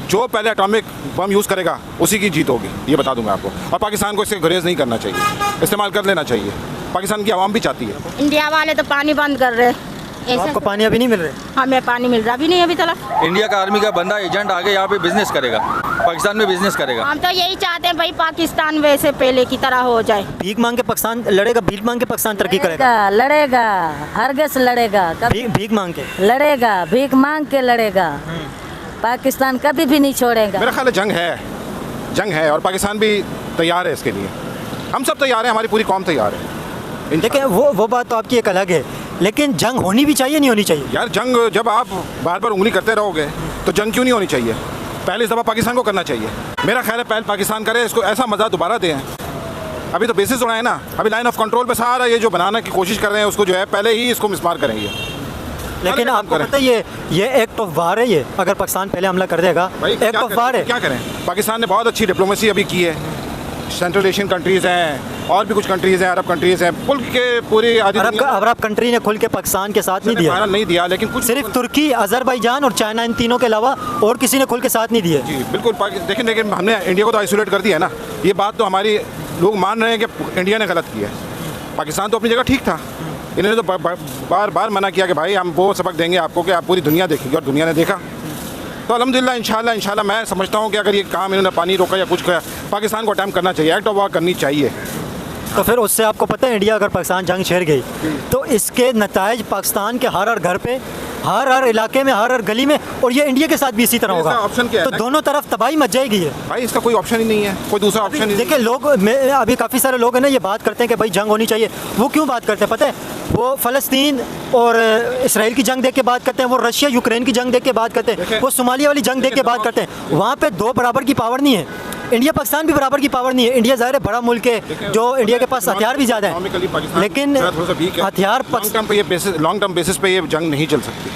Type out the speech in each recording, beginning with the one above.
जो पहले atomic bomb use करेगा उसी की जीत होगी, ये बता दूं मैं आपको। और पाकिस्तान को इससे गुरेज नहीं करना चाहिए, इस्तेमाल कर लेना चाहिए। पाकिस्तान की आवाम भी चाहती है। इंडिया वाले तो पानी बंद कर रहे हैं। तो आपको पानी अभी नहीं मिल रहा? हमें पानी मिल रहा भी नहीं अभी तक। इंडिया का आर्मी का बंदा एजेंट आगे यहाँ पे बिजनेस करेगा, पाकिस्तान में बिजनेस करेगा। हम तो यही चाहते हैं भाई पाकिस्तान वैसे पहले की तरह हो जाए। भीख मांग के पाकिस्तान लड़ेगा, भीख मांग के पाकिस्तान तरक्की करेगा? लड़ेगा, हरगिज़ लड़ेगा। भीख मांग के लड़ेगा, भीख मांग के लड़ेगा। पाकिस्तान कभी भी नहीं छोड़ेगा। मेरा ख्याल है जंग है और पाकिस्तान भी तैयार है इसके लिए। हम सब तैयार हैं, हमारी पूरी कौम तैयार है। देखिए वो बात तो आपकी एक अलग है, लेकिन जंग होनी भी चाहिए, नहीं होनी चाहिए? यार जंग जब आप बार बार उंगली करते रहोगे तो जंग क्यों नहीं होनी चाहिए? पहले इस दफ़ा पाकिस्तान को करना चाहिए। मेरा ख्याल है पहले पाकिस्तान करे, इसको ऐसा मज़ा दोबारा दें। अभी तो बेसिस उड़ाए ना, अभी लाइन ऑफ कंट्रोल पे सारा ये जो बनाने की कोशिश कर रहे हैं उसको जो है पहले ही इसको मिसमार करेंगे। लेकिन आपको पता है ये एक्ट ऑफ वार है। ये अगर पाकिस्तान पहले हमला कर देगा, एक्ट ऑफ वार है। क्या करें? पाकिस्तान ने बहुत अच्छी डिप्लोमेसी अभी की है। सेंट्रल एशियन कंट्रीज़ हैं और भी कुछ कंट्रीज़ हैं, अरब कंट्रीज़ हैं, खुल के पूरी अरब कंट्री ने खुल के पाकिस्तान के साथ नहीं दिया, लेकिन कुछ सिर्फ तुर्की, अजरबैजान और चाइना, इन तीनों के अलावा और किसी ने खुल के साथ नहीं दिया। जी बिल्कुल। लेकिन हमने इंडिया को तो आइसोलेट कर दिया है ना। ये बात तो हमारी लोग मान रहे हैं कि इंडिया ने गलत किया है। पाकिस्तान तो अपनी जगह ठीक था। इन्होंने तो बार बार मना किया कि भाई हम वो सबक देंगे आपको कि आप पूरी दुनिया देखेगी, और दुनिया ने देखा। तो अल्हम्दुलिल्लाह इंशाल्लाह मैं समझता हूँ कि अगर ये काम इन्होंने पानी रोका या कुछ किया, पाकिस्तान को अटैम्प्ट करना चाहिए, एक्ट ऑफ वार करनी चाहिए। तो फिर उससे आपको पता है इंडिया अगर पाकिस्तान जंग छेड़ गई तो इसके नताइज पाकिस्तान के हर घर पे, हर इलाके में, हर गली में, और ये इंडिया के साथ भी इसी तरह होगा। ऑप्शन क्या है? तो दोनों तरफ तबाही मच जाएगी। ये भाई इसका कोई ऑप्शन ही नहीं है, कोई दूसरा ऑप्शन नहीं। देखिए लोग अभी काफ़ी सारे लोग हैं ना, ये बात करते हैं कि भाई जंग होनी चाहिए। वो क्यों बात करते हैं पता है? वो फ़लस्तीन और इसराइल की जंग देख के बात करते हैं, वो रशिया यूक्रेन की जंग देख के बात करते हैं, वो सोमालिया वाली जंग देख के बात करते हैं। वहाँ पे दो बराबर की पावर नहीं है। इंडिया पाकिस्तान भी बराबर की पावर नहीं है। इंडिया ज़ाहिर है बड़ा मुल्क है, जो इंडिया के पास हथियार भी ज़्यादा है, लेकिन हथियार लॉन्ग टर्म बेसिस पे ये जंग नहीं चल सकती।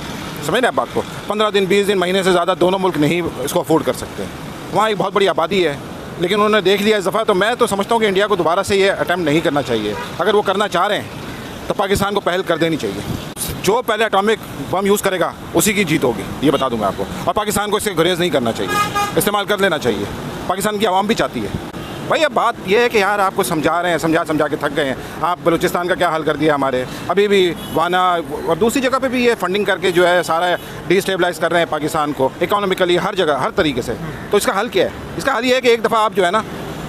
समझ रहे आप बात को? 15 दिन 20 दिन महीने से ज़्यादा दोनों मुल्क नहीं इसको अफोर्ड कर सकते। वहाँ एक बहुत बड़ी आबादी है, लेकिन उन्होंने देख लिया इस दफ़ा। तो मैं तो समझता हूँ कि इंडिया को दोबारा से ये अटैम्प्ट नहीं करना चाहिए। अगर वो करना चाह रहे हैं तो पाकिस्तान को पहल कर देनी चाहिए। जो पहले एटॉमिक बम यूज़ करेगा उसी की जीत होगी, ये बता दूं मैं आपको। और पाकिस्तान को इससे गुरेज नहीं करना चाहिए, इस्तेमाल कर लेना चाहिए। पाकिस्तान की आवाम भी चाहती है। भाई अब बात यह है कि यार आपको समझा रहे हैं, समझा के थक गए हैं। आप बलूचिस्तान का क्या हाल कर दिया हमारे, अभी भी वाना और दूसरी जगह पे भी ये फंडिंग करके जो है सारा डिस्टेबलाइज कर रहे हैं पाकिस्तान को इकोनॉमिकली, हर जगह हर तरीके से। तो इसका हल क्या है? इसका हल ये है कि एक दफ़ा आप जो है ना,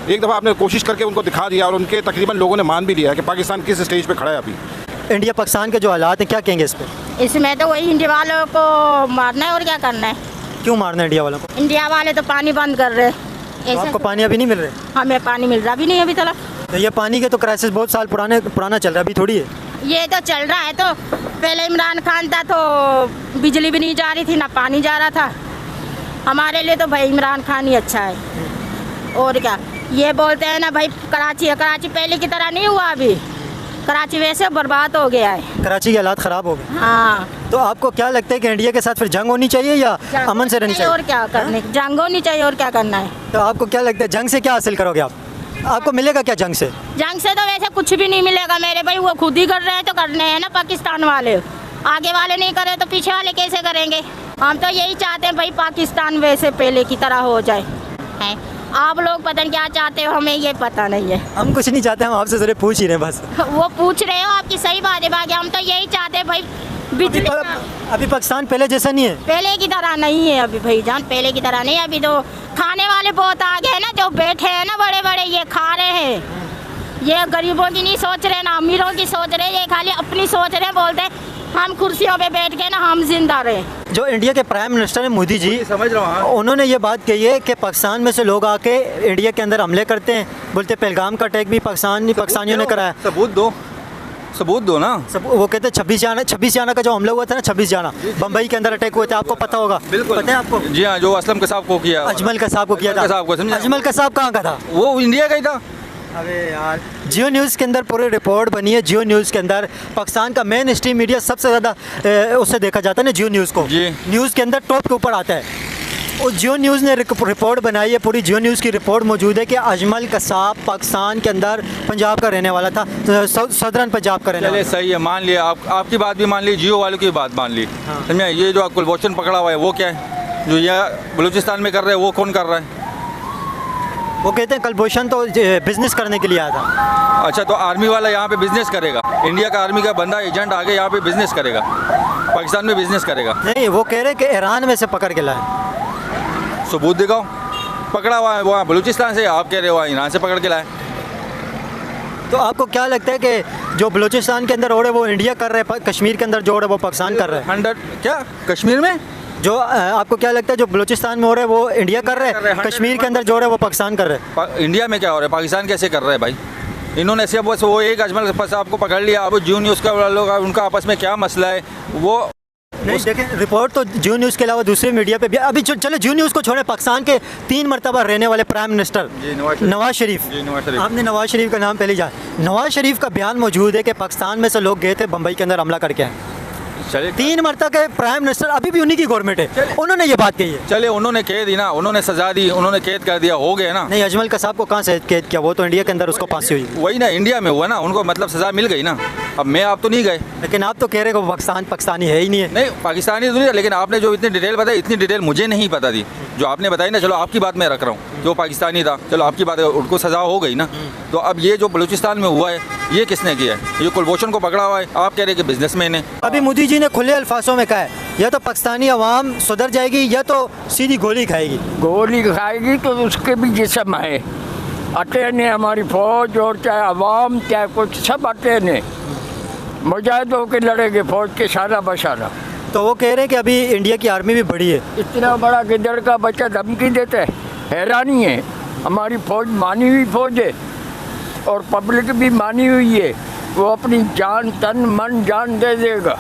एक दफ़ा आपने कोशिश करके उनको दिखा दिया, और उनके तकरीबन लोगों ने मान भी लिया कि पाकिस्तान किस स्टेज पर खड़ा है अभी। इंडिया पाकिस्तान के जो हालात हैं, क्या कहेंगे इस पर? इसमें तो वही इंडिया वालों को मारना है और क्या करना है। क्यों मारना है इंडिया वालों को? इंडिया वाले तो पानी बंद कर रहे हैं। तो आपको पानी अभी नहीं मिल रहा? हमें पानी मिल रहा भी नहीं अभी तक। तो ये पानी के तो क्राइसिस बहुत साल पुराना चल रहा है, अभी थोड़ी है। ये तो चल रहा है। तो पहले इमरान खान था तो बिजली भी नहीं जा रही थी, ना पानी जा रहा था। हमारे लिए तो भाई इमरान खान ही अच्छा है। और क्या ये बोलते हैं ना भाई, कराची है, कराची पहले की तरह नहीं हुआ अभी। कराची वैसे बर्बाद हो गया है, कराची के हालात ख़राब हो गए। हाँ। तो आपको क्या लगता है कि इंडिया के साथ फिर जंग होनी चाहिए या अमन से रहनी चाहिए? और क्या करने, जंग होनी चाहिए और क्या करना है। तो आपको क्या लगता है जंग से क्या हासिल करोगे आप? आपको मिलेगा क्या जंग से? जंग से तो वैसे कुछ भी नहीं मिलेगा मेरे भाई। वो खुद ही कर रहे हैं तो करने हैं ना पाकिस्तान वाले। आगे वाले नहीं करे तो पीछे वाले कैसे करेंगे? हम तो यही चाहते हैं भाई पाकिस्तान वैसे पहले की तरह हो जाए। हैं आप लोग पता नहीं क्या चाहते हो, हमें ये पता नहीं है। हम कुछ नहीं चाहते, हम आपसे जरूर पूछ ही रहे हैं बस। वो पूछ रहे हो, आपकी सही बात है बाकी। हम तो यही चाहते हैं भाई बिजली। अभी पाकिस्तान पहले जैसा नहीं है, पहले की तरह नहीं है अभी भाई जान, पहले की तरह नहीं है। अभी तो खाने वाले बहुत आगे हैं ना, जो बैठे हैं ना बड़े बड़े, ये खा रहे हैं। ये गरीबों की नहीं सोच रहे ना अमीरों की सोच रहे, ये खाली अपनी सोच रहे। बोलते हम कुर्सियों पे बैठ के ना हम जिंदा रहे। जो इंडिया के प्राइम मिनिस्टर हैं मोदी जी, समझ रहा हूँ, उन्होंने ये बात कही है कि पाकिस्तान में से लोग आके इंडिया के अंदर हमले करते हैं। बोलते पहलगाम का अटैक भी पाकिस्तानियों ने कराया। सबूत दो ना। वो कहते हैं 26 जाना का जो हमला हुआ था ना, 26 जाना बम्बई के अंदर अटैक हुए थे, आपको पता होगा। बिल्कुल पता है आपको? जी हाँ, जो असलम कसाब को किया, अजमल कसाब को किया था। अजमल कसाब कहाँ का था? वो इंडिया का ही था। अरे यार, जियो न्यूज़ के अंदर पूरी रिपोर्ट बनी है। जियो न्यूज़ के अंदर पाकिस्तान का मेन स्ट्रीम मीडिया सबसे ज़्यादा उससे देखा जाता है ना, जियो न्यूज़ को। न्यूज़ के अंदर टॉप के ऊपर आता है। और जियो न्यूज़ ने रिपोर्ट बनाई है, पूरी जियो न्यूज़ की रिपोर्ट मौजूद है कि अजमल कसाब पाकिस्तान के अंदर पंजाब का रहने वाला था, सदरन पंजाब का रहने वाला। सही है, मान लिया आपकी बात भी मान ली, जियो वालों की बात मान ली। समझे? ये जो कुलभूषण पकड़ा हुआ है वो क्या है? जो यह बलूचिस्तान में कर रहे हैं वो कौन कर रहा है? वो कहते हैं कलभूषण तो बिजनेस करने के लिए आया था। अच्छा, तो आर्मी वाला यहाँ पे बिजनेस करेगा? इंडिया का आर्मी का बंदा एजेंट आके यहाँ पे बिजनेस करेगा, पाकिस्तान में बिजनेस करेगा? नहीं, वो कह रहे हैं कि ईरान में से पकड़ के लाए। सबूत दिखाओ। पकड़ा हुआ है वहाँ बलूचिस्तान से, आप कह रहे हो वहाँ ईरान से पकड़ के लाए। तो आपको क्या लगता है कि जो बलूचिस्तान के अंदर हो रहे वो इंडिया कर रहे हैं, कश्मीर के अंदर जो हो रहे वो पाकिस्तान कर रहे हैं? 100 क्या कश्मीर में? जो आपको क्या लगता है जो बलूचिस्तान में हो रहा है वो इंडिया कर रहे हैं, कश्मीर के अंदर जो हो रहा है वो पाकिस्तान कर रहे हैं? इंडिया में क्या हो रहा है, पाकिस्तान कैसे कर रहे हैं भाई? इन्होंने सिर्फ बस वो एक अजमल बस आपको पकड़ लिया। अब जून न्यूज़ का लोग उनका आपस में क्या मसला है वो नहीं देखें, रिपोर्ट तो जून न्यूज़ के अलावा दूसरे मीडिया पे भी अभी चलो जून न्यूज़ को छोड़े, पाकिस्तान के 3 मरतबा रहने वाले प्राइम मिनिस्टर नवाज शरीफ, आपने नवाज शरीफ का नाम पहले जाना। नवाज शरीफ का बयान मौजूद है कि पाकिस्तान में से लोग गए थे बम्बई के अंदर हमला करके आए। चले 3 मरतबा के प्राइम मिनिस्टर, अभी भी उन्हीं की गवर्नमेंट है, उन्होंने ये बात कही है। चले उन्होंने कह दी ना, उन्होंने सजा दी, उन्होंने कैद कर दिया, हो गया ना। नहीं, अजमल कसाब को कहाँ से कैद किया? वो तो इंडिया के अंदर उसको फांसी हुई। वही ना, इंडिया में हुआ ना, उनको मतलब सजा मिल गई ना। अब मैं आप तो नहीं गए, लेकिन आप तो कह रहे हो पाकिस्तानी है ही नहीं है। नहीं पाकिस्तानी तो नहीं, लेकिन आपने जो इतनी डिटेल बताई, इतनी डिटेल मुझे नहीं पता थी जो आपने बताई ना। चलो आपकी बात मैं रख रहा हूँ, जो पाकिस्तानी था, चलो आपकी बात है, उनको सजा हो गई ना। तो अब ये जो बलूचिस्तान में हुआ है ये किसने किया है? ये कुलभूषण को पकड़ा हुआ है, आप कह रहे हैं कि बिजनेसमैन है। अभी मोदी जी ने खुले अल्फाजों में कहा है या तो पाकिस्तानी अवाम सुधर जाएगी या तो सीधी गोली खाएगी। गोली खाएगी तो उसके भी जिस्म है, अटे ने हमारी फौज और चाहे अवाम चाहे कुछ सब अटे ने मुजाहिद होकर लड़ेंगे फौज के शाना बशाना। तो वो कह रहे हैं कि अभी इंडिया की आर्मी भी बड़ी है। इतना बड़ा गिदड़ का बच्चा धमकी देता है, हैरानी है। हमारी फौज मानी हुई फौज है और पब्लिक भी मानी हुई है, वो अपनी जान तन मन जान दे देगा,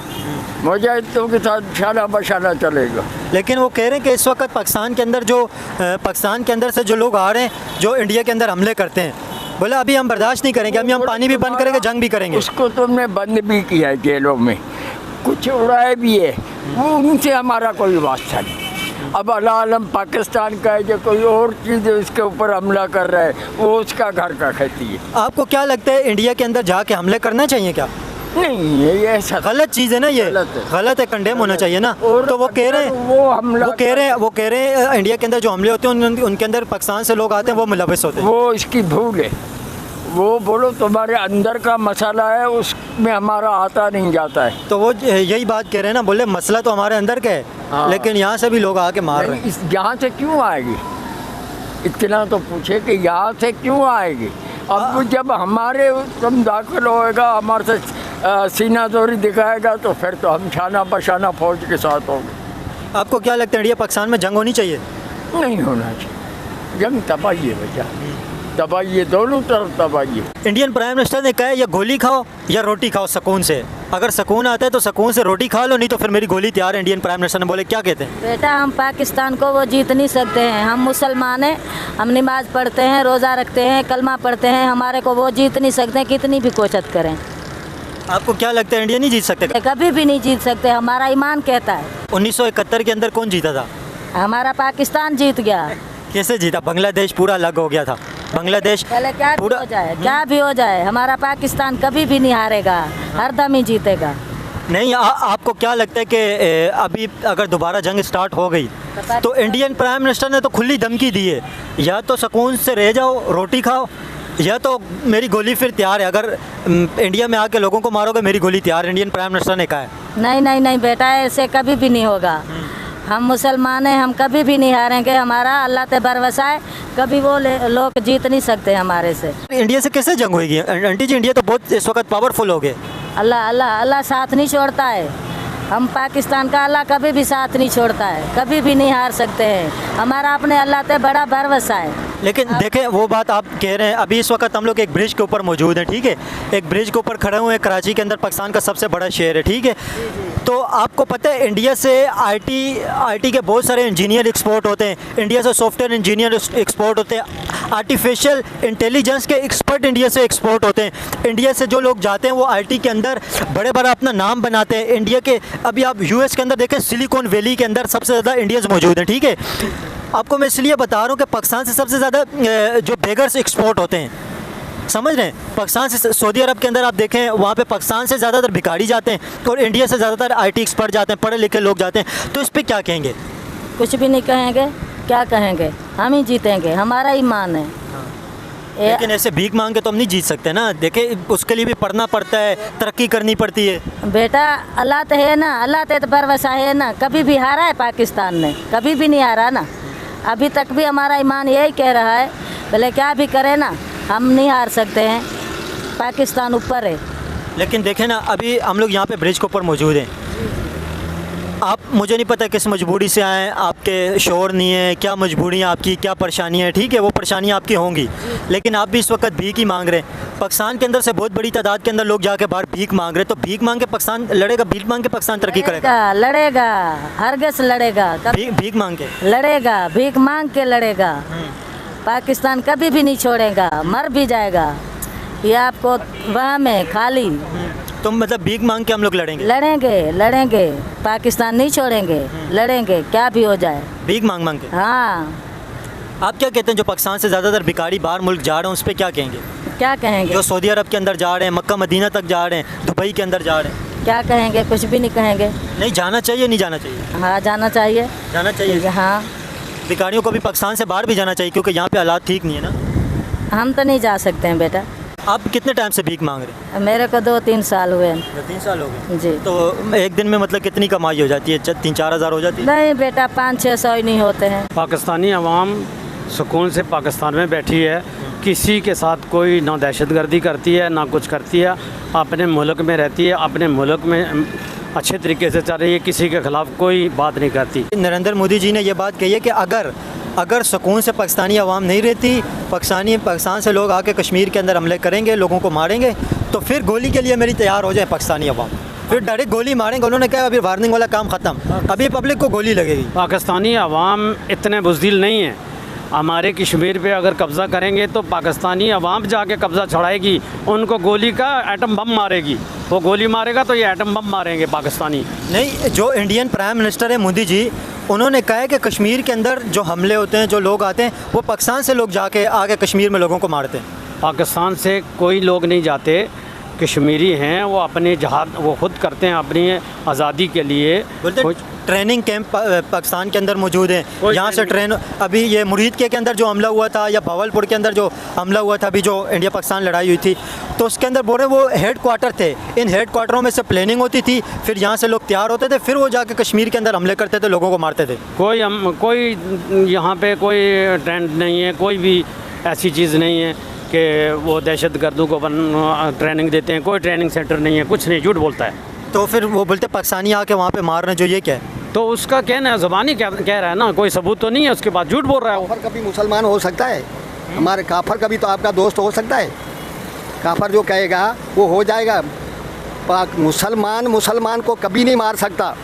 मुजाहिदों के साथ शाना बशाना चलेगा। लेकिन वो कह रहे हैं कि इस वक्त पाकिस्तान के अंदर से जो लोग आ रहे हैं जो इंडिया के अंदर हमले करते हैं, बोला अभी हम बर्दाश्त नहीं करेंगे, अभी हम पानी भी बंद करेंगे, जंग भी करेंगे। उसको तुमने बंद भी किया है जेलों में, कुछ उड़ाए भी है, वो उनसे हमारा कोई वास्ता नहीं। अब अल्लाह आलम पाकिस्तान का है जो कोई और चीज़ उसके ऊपर हमला कर रहा है, वो उसका घर का खेती है। आपको क्या लगता है इंडिया के अंदर जाके हमले करना चाहिए क्या? नहीं, ये ऐसा गलत चीज़ है ना, ये गलत है, कंडेम होना चाहिए ना। तो वो कह रहे हैं वो कह रहे हैं इंडिया के अंदर जो हमले होते हैं उनके अंदर पाकिस्तान से लोग आते हैं, वो मुलविस होते हैं। वो इसकी भूल है। वो बोलो तुम्हारे अंदर का मसाला है, उसमें हमारा आता नहीं जाता है। तो वो यही बात कह रहे हैं ना, बोले मसला तो हमारे अंदर का है, हाँ। लेकिन यहाँ से भी लोग आके मार रहे हैं। इस यहाँ से क्यों आएगी? इतना तो पूछे कि यहाँ से क्यों आएगी? अब जब हमारे तुम दाखिल होएगा, हमारे से सीना जोरी दिखाएगा, तो फिर तो हम शाना बशाना फौज के साथ होंगे। आपको क्या लगता है इंडिया पाकिस्तान में जंग होनी चाहिए? नहीं होना चाहिए, जंग तबाही है भैया, तबाही है, दोनों तरफ तबाही है। इंडियन प्राइम मिनिस्टर ने कहा है या गोली खाओ या रोटी खाओ सुकून से। अगर सुकून आता है तो सुकून से रोटी खा लो, नहीं तो फिर मेरी गोली तैयार है। इंडियन प्राइम मिनिस्टर ने बोले, क्या कहते हैं? बेटा हम पाकिस्तान को वो जीत नहीं सकते हैं, हम मुसलमान हैं, हम नमाज पढ़ते हैं, रोज़ा रखते हैं, कलमा पढ़ते हैं, हमारे को वो जीत नहीं सकते हैं, कितनी भी कोशिश करें। आपको क्या लगता है इंडिया नहीं जीत सकते? कभी भी नहीं जीत सकते, हमारा ईमान कहता है। 1971 के अंदर कौन जीता था? हमारा पाकिस्तान जीत गया। कैसे जीता? बांग्लादेश पूरा अलग हो गया था। बांग्लादेश पहले क्या भी हो जाए, क्या भी हो जाए, हमारा पाकिस्तान कभी भी नहीं हारेगा, हर दम ही जीतेगा। नहीं, आपको क्या लगता है कि अभी अगर दोबारा जंग स्टार्ट हो गई तो इंडियन प्राइम मिनिस्टर ने तो खुली धमकी दी है, या तो सुकून से रह जाओ, रोटी खाओ, या तो मेरी गोली फिर तैयार है, अगर इंडिया में आके लोगों को मारोगे मेरी गोली तैयार है। इंडियन प्राइम मिनिस्टर ने कहा है। नहीं नहीं नहीं बेटा, ऐसे कभी भी नहीं होगा। हम मुसलमान हैं, हम कभी भी नहीं हारेंगे, हमारा अल्लाह पे भरोसा है, कभी वो लोग जीत नहीं सकते हमारे से। इंडिया से कैसे जंग होगी आंटी जी? इंडिया तो बहुत इस वक्त पावरफुल हो गए। अल्लाह अल्लाह अल्लाह साथ नहीं छोड़ता है, हम पाकिस्तान का अल्लाह कभी भी साथ नहीं छोड़ता है, कभी भी नहीं हार सकते हैं, हमारा अपने अल्लाह पे बड़ा भरोसा है। लेकिन देखें, वो बात आप कह रहे हैं, अभी इस वक्त हम लोग एक ब्रिज के ऊपर मौजूद हैं, ठीक है, एक ब्रिज के ऊपर खड़े हुए हैं, कराची के अंदर पाकिस्तान का सबसे बड़ा शहर है, ठीक है। तो आपको पता है इंडिया से आईटी के बहुत सारे इंजीनियर एक्सपोर्ट होते हैं, इंडिया से सॉफ्टवेयर इंजीनियर एक्सपोर्ट होते हैं, आर्टिफिशियल इंटेलिजेंस के एक्सपर्ट इंडिया से एक्सपोर्ट होते हैं। इंडिया से जो लोग जाते हैं वो आईटी के अंदर बड़े बड़ा अपना नाम बनाते हैं। इंडिया के अभी आप यूएस के अंदर देखें, सिलिकॉन वैली के अंदर सबसे ज़्यादा इंडियंस मौजूद हैं, ठीक है। आपको मैं इसलिए बता रहा हूँ कि पाकिस्तान से सबसे ज़्यादा जो बेगर्स एक्सपोर्ट होते हैं, समझ रहे हैं, पाकिस्तान से सऊदी अरब के अंदर आप देखें, वहाँ पे पाकिस्तान से ज़्यादातर भिखारी जाते हैं और इंडिया से ज़्यादातर आईटी एक्सपर्ट जाते हैं, पढ़े लिखे लोग जाते हैं। तो इस पर क्या कहेंगे? कुछ भी नहीं कहेंगे, क्या कहेंगे, हम ही जीतेंगे, हमारा ईमान है। लेकिन ऐसे भीख मांग के तो हम नहीं जीत सकते ना। देखिए उसके लिए भी पढ़ना पड़ता है, तरक्की करनी पड़ती है। बेटा अल्लाह तो है ना, अल्लाह तो भरोसा है ना। कभी भी हारा है पाकिस्तान ने, कभी भी नहीं हारा ना। अभी तक भी हमारा ईमान यही कह रहा है, भले क्या भी करे ना, हम नहीं हार सकते हैं, पाकिस्तान ऊपर है। लेकिन देखें ना, अभी हम लोग यहाँ पे ब्रिज के ऊपर मौजूद हैं। आप, मुझे नहीं पता किस मजबूरी से आए, आपके शोर नहीं है, क्या मजबूरी है आपकी, क्या परेशानी है, ठीक है वो परेशानियाँ आपकी होंगी, लेकिन आप भी इस वक्त भीख ही मांग रहे हैं। पाकिस्तान के अंदर से बहुत बड़ी तादाद के अंदर लोग जाके बाहर भीख मांग रहे हैं, तो भीख मांग के पाकिस्तान लड़ेगा, भीख मांग के पाकिस्तान तरक्की करेगा? लड़ेगा, हरगिज़ लड़ेगा। भीख मांग के लड़ेगा, भीख मांग के लड़ेगा। पाकिस्तान कभी भी नहीं छोड़ेगा, मर भी जाएगा। ये आपको वहम है खाली। तो मतलब भीख मांग के हम लोग लड़ेंगे? लड़ेंगे, पाकिस्तान नहीं छोड़ेंगे, लड़ेंगे क्या भी हो जाए, भीख मांग मांग के। हाँ। आप क्या कहते हैं, जो पाकिस्तान से ज़्यादातर भिखारी बाहर मुल्क जा रहे हैं उस पर क्या कहेंगे? क्या कहेंगे? जो सऊदी अरब के अंदर जा रहे हैं, मक्का मदीना तक जा रहे हैं, दुबई के अंदर जा रहे हैं, क्या कहेंगे? कुछ भी नहीं कहेंगे। नहीं जाना चाहिए, नहीं जाना चाहिए? हाँ जाना चाहिए, जाना चाहिए। हाँ भिखारियों को भी पाकिस्तान से बाहर भी जाना चाहिए, क्योंकि यहाँ पे हालात ठीक नहीं है ना। हम तो नहीं जा सकते हैं बेटा। आप कितने टाइम से भीख मांग रहे हैं? मेरे को 2-3 साल हुए। 3 साल हो गए जी। तो एक दिन में मतलब कितनी कमाई हो जाती है? 3-4 हज़ार हो जाती है? नहीं बेटा, 500-600 ही नहीं होते हैं। पाकिस्तानी अवाम सुकून से पाकिस्तान में बैठी है, किसी के साथ कोई ना दहशतगर्दी करती है ना कुछ करती है, अपने मुल्क में रहती है, अपने मुल्क में अच्छे तरीके से चल रही है, किसी के ख़िलाफ़ कोई बात नहीं करती। नरेंद्र मोदी जी ने ये बात कही है कि अगर सुकून से पाकिस्तानी अवाम नहीं रहती, पाकिस्तान से लोग आके कश्मीर के अंदर हमले करेंगे, लोगों को मारेंगे, तो फिर गोली के लिए मेरी तैयार हो जाए पाकिस्तानी अवाम, फिर डायरेक्ट गोली मारेंगे। उन्होंने कहा अभी वार्निंग वाला काम ख़त्म, अभी पब्लिक को गोली लगेगी। पाकिस्तानी अवाम इतने बुज़दिल नहीं है। हमारे कश्मीर पे अगर कब्ज़ा करेंगे तो पाकिस्तानी अवाम जाके कब्ज़ा छुड़ाएगी, उनको गोली का एटम बम मारेगी। वो गोली मारेगा तो ये एटम बम मारेंगे पाकिस्तानी। नहीं, जो इंडियन प्राइम मिनिस्टर है मोदी जी, उन्होंने कहा है कि कश्मीर के अंदर जो हमले होते हैं, जो लोग आते हैं, वो पाकिस्तान से लोग जाके आगे कश्मीर में लोगों को मारते हैं। पाकिस्तान से कोई लोग नहीं जाते, कश्मीरी हैं, वो अपने जहाद वो खुद करते हैं अपनी आज़ादी के लिए। बोलते ट्रेनिंग कैंप पाकिस्तान के अंदर मौजूद हैं, यहाँ से ट्रेन, अभी ये मुरीद के अंदर जो हमला हुआ था, या भावलपुर के अंदर जो हमला हुआ था, अभी जो इंडिया पाकिस्तान लड़ाई हुई थी, तो उसके अंदर बोल रहे वो हेड क्वार्टर थे, इन हेड क्वार्टरों में से प्लानिंग होती थी, फिर यहाँ से लोग तैयार होते थे, फिर वो जाके कश्मीर के अंदर हमले करते थे, लोगों को मारते थे। कोई यहाँ पे कोई ट्रेंड नहीं है, कोई भी ऐसी चीज़ नहीं है कि वो दहशत गर्दों को ट्रेनिंग देते हैं, कोई ट्रेनिंग सेंटर नहीं है, कुछ नहीं, झूठ बोलता है। तो फिर वो बोलते पाकिस्तानी आके वहाँ पे मार रहे हैं, जो ये क्या है? तो उसका कहना है, ज़बानी कह रहा है ना, कोई सबूत तो नहीं है, उसके बाद झूठ बोल रहा है वो। काफर कभी मुसलमान हो सकता है? हमारे काफर कभी तो आपका दोस्त हो सकता है? काफर जो कहेगा वो हो जाएगा। मुसलमान को कभी नहीं मार सकता।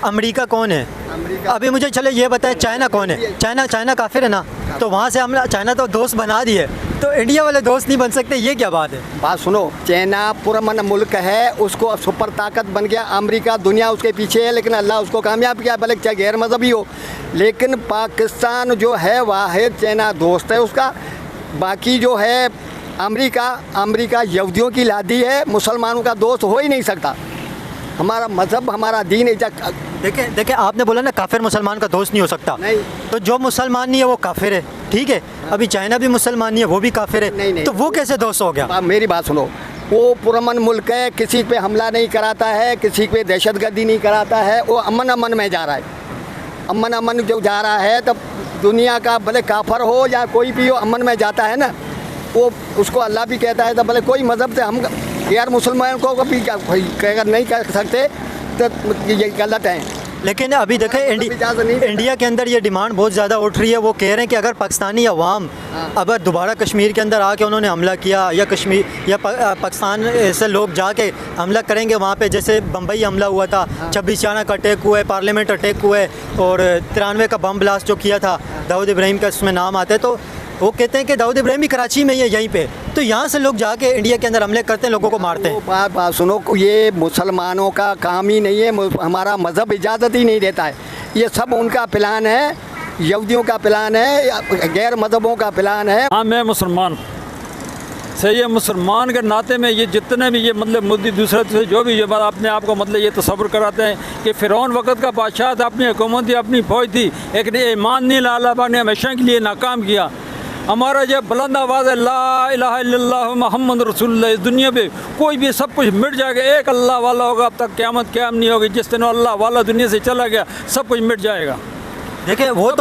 अमेरिका कौन है? अभी मुझे चले ये बताएं, चाइना कौन है? चाइना काफिर है ना, तो वहाँ से हम चाइना तो दोस्त बना दिए, तो इंडिया वाले दोस्त नहीं बन सकते, ये क्या बात है? बात सुनो, चाइना पुरअमन मुल्क है, उसको सुपर ताकत बन गया, अमेरिका दुनिया उसके पीछे है, लेकिन अल्लाह उसको कामयाब किया, भले चाहे गैर मजहबी हो। लेकिन पाकिस्तान जो है वाहिद चाइना दोस्त है उसका। बाकी जो है अमेरिका यहूदियों की लादी है, मुसलमानों का दोस्त हो ही नहीं सकता। हमारा मज़हब, हमारा दीन देखें आपने बोला ना काफिर मुसलमान का दोस्त नहीं हो सकता, नहीं। तो जो मुसलमान नहीं है वो काफिर है, ठीक है? अभी चाइना भी मुसलमान नहीं है, वो भी काफिर है, नहीं। तो वो कैसे दोस्त हो गया? मेरी बात सुनो, वो पुरअमन मुल्क है, किसी पे हमला नहीं कराता है, किसी पे दहशतगर्दी नहीं कराता है, वो अमन में जा रहा है। अमन जो जा रहा है, तब दुनिया का भले काफर हो या कोई भी हो, अमन में जाता है ना, वो उसको अल्लाह भी कहता है। तो भले कोई मज़हब से हम यार मुसलमान को कभी क्या नहीं कर सकते, तो ये गलत है। लेकिन अभी देखें इंडिया के अंदर ये डिमांड बहुत ज़्यादा उठ रही है, वो कह रहे हैं कि अगर पाकिस्तानी अवाम अगर दोबारा कश्मीर के अंदर आके उन्होंने हमला किया, या कश्मीर या पाकिस्तान से लोग जाके हमला करेंगे वहाँ पे, जैसे बम्बई हमला हुआ था, 26 जनवरी का अटैक हुआ है, पार्लियामेंट अटैक हुआ है, और 93 का बम ब्लास्ट जो किया था, दाऊद इब्राहिम का उसमें नाम आता है, तो वो कहते हैं कि दाऊद इब्राहिम भी कराची में ही है, यहीं पे, तो यहाँ से लोग जाके इंडिया के अंदर हमले करते हैं, लोगों को मारते हैं। बात सुनो, ये मुसलमानों का काम ही नहीं है, हमारा मज़हब इजाज़त ही नहीं देता है। ये सब उनका प्लान है, यहूदियों का प्लान है, गैर मज़हबों का प्लान है। हाँ, मैं मुसलमान, सही है। मुसलमान के नाते में ये जितने भी ये मतलब मुद्दे दूसरे से जो भी ये बात अपने आप को मतलब ये तसव्वुर कराते हैं कि फ़िरौन वक़्त का बादशाह था, अपनी हुकूमत थी, अपनी फ़ौज थी, लेकिन ईमान नहीं ला, अल्लाह पाक ने हमेशा के लिए नाकाम किया। हमारा ये बुलंद आवाज़ है ला इलाहा इल्लल्लाह मुहम्मद रसूलुल्लाह। इस दुनिया पे कोई भी सब कुछ मिट जाएगा, एक अल्लाह वाला होगा, अब तक क़यामत क़याम नहीं होगी। जिस दिन अल्लाह वाला दुनिया से चला गया सब कुछ मिट जाएगा। देखिए वो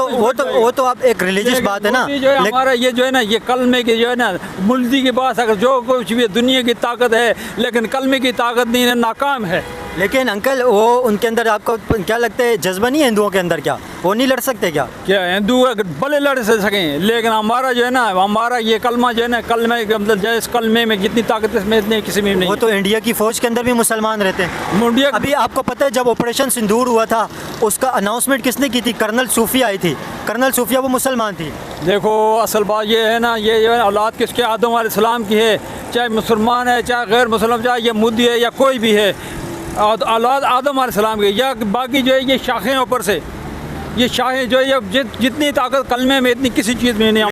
तो आप एक रिलीजियस बात है ना, जो है हमारा ये जो है ना ये कलमे की जो है ना मुल्दी के पास अगर जो कुछ भी दुनिया की ताकत है लेकिन कलमे की ताकत नहीं है, नाकाम है। लेकिन अंकल वो उनके अंदर आपको क्या लगता है जज्बा नहीं है हिंदुओं के अंदर? क्या वो नहीं लड़ सकते क्या? क्या हिंदू भले लड़ से सकें, लेकिन हमारा जो है ना हमारा ये कलमा जो है ना कलमे मतलब जैसे कलमे में जितनी ताकत है इसमें इतनी किसी में नहीं। वो तो इंडिया की फ़ौज के अंदर भी मुसलमान रहते हैं। इंडिया अभी आपको पता है जब ऑपरेशन सिंदूर हुआ था उसका अनाउंसमेंट किसने की थी? कर्नल सूफिया आई थी। कर्नल सूफिया वो मुसलमान थी। देखो असल बात ये है ना, ये जो है औलाद किसके आदम अलैहिस्सलाम की है, चाहे मुसलमान है चाहे गैर मुसलमान, चाहे ये मुद्दी है या कोई भी है, औलाद आदम अलैहिस्सलाम की। या बाकी जो है ये शाखें ऊपर से, ये शाखें जो है ये जितनी ताकत कलमे में इतनी किसी चीज़ में नहीं।